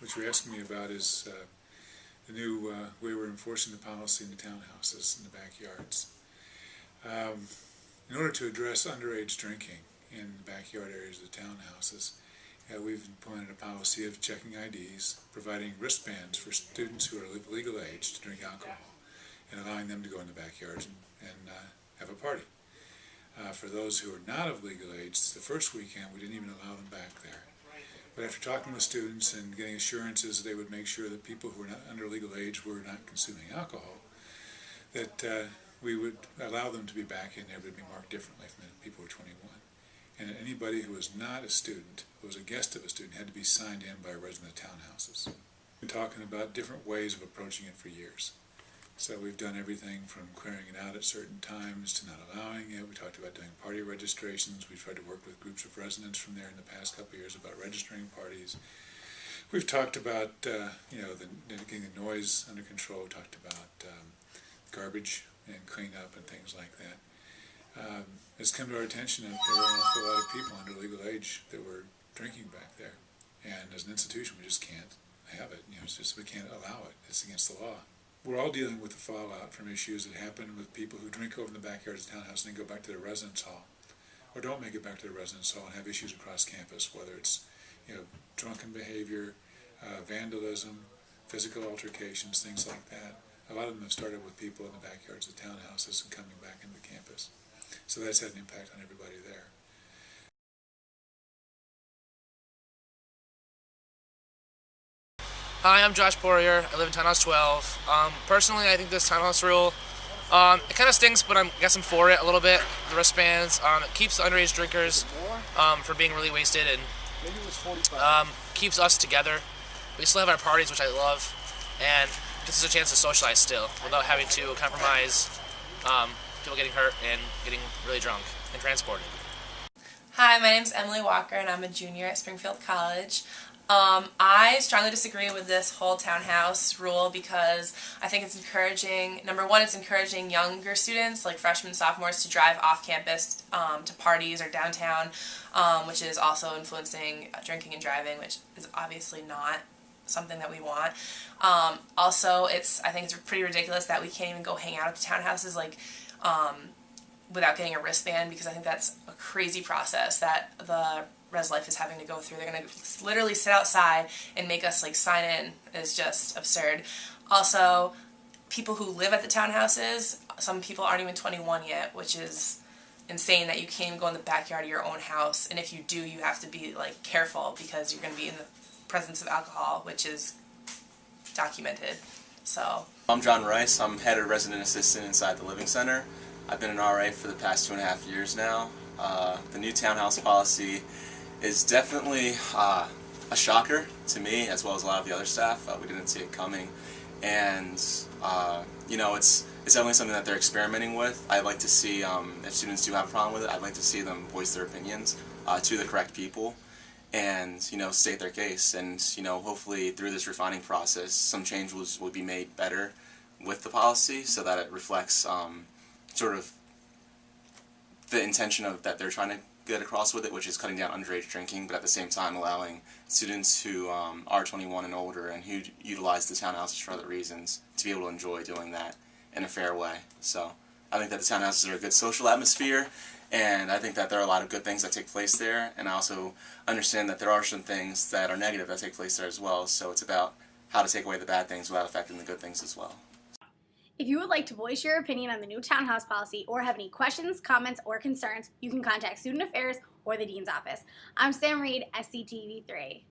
what you're asking me about is the new way we're enforcing the policy in the townhouses in the backyards. In order to address underage drinking in the backyard areas of the townhouses, we've implemented a policy of checking IDs, providing wristbands for students who are legal age to drink alcohol, and allowing them to go in the backyards and have a party. For those who are not of legal age, the first weekend we didn't even allow them back there. But after talking with students and getting assurances they would make sure that people who were not under legal age were not consuming alcohol, that we would allow them to be back in there, but it'd be marked differently from the people who were 21. And anybody who was not a student, who was a guest of a student, had to be signed in by a resident of townhouses. We've been talking about different ways of approaching it for years. So we've done everything from clearing it out at certain times to not allowing it. We talked about doing party registrations. We've tried to work with groups of residents from there in the past couple of years about registering parties. We've talked about getting the noise under control. We talked about garbage and cleanup and things like that. It's come to our attention that there were an awful lot of people under legal age that were drinking back there. And as an institution, we just can't have it. It's just we can't allow it. It's against the law. We're all dealing with the fallout from issues that happen with people who drink over in the backyards of the townhouse and then go back to their residence hall, or don't make it back to their residence hall and have issues across campus, whether it's drunken behavior, vandalism, physical altercations, things like that. A lot of them have started with people in the backyards of townhouses and coming back into campus. So that's had an impact on everybody there. Hi, I'm Josh Poirier. I live in Townhouse 12. Personally, I think this townhouse rule, it kind of stinks, but I guess I'm for it a little bit. The wristbands, it keeps the underage drinkers from being really wasted and keeps us together. We still have our parties, which I love, and this is a chance to socialize still without having to compromise people getting hurt and getting really drunk and transported. Hi, my name is Emily Walker and I'm a junior at Springfield College. I strongly disagree with this whole townhouse rule because I think it's encouraging, number one, it's encouraging younger students, like freshmen and sophomores, to drive off campus to parties or downtown, which is also influencing drinking and driving, which is obviously not something that we want. Also, I think it's pretty ridiculous that we can't even go hang out at the townhouses without getting a wristband, because I think that's a crazy process that the Res Life is having to go through. They're going to literally sit outside and make us sign in. Is just absurd. Also, people who live at the townhouses, some people aren't even 21 yet, which is insane that you can't even go in the backyard of your own house, and if you do, you have to be careful because you're going to be in the presence of alcohol, which is documented. So I'm John Rice. I'm head of resident assistant inside the Living Center. I've been an RA for the past 2.5 years now. The new townhouse policy is definitely a shocker to me, as well as a lot of the other staff. We didn't see it coming, and it's definitely something that they're experimenting with. I'd like to see, if students do have a problem with it, I'd like to see them voice their opinions to the correct people, and state their case. And hopefully through this refining process, some changes will be made better with the policy, so that it reflects sort of the intention of that they're trying to get across with it, which is cutting down underage drinking, but at the same time allowing students who are 21 and older and who utilize the townhouses for other reasons to be able to enjoy doing that in a fair way. So I think that the townhouses are a good social atmosphere, and I think that there are a lot of good things that take place there, and I also understand that there are some things that are negative that take place there as well, so it's about how to take away the bad things without affecting the good things as well. If you would like to voice your opinion on the new townhouse policy or have any questions, comments, or concerns, you can contact Student Affairs or the Dean's Office. I'm Sam Reed, SCTV3.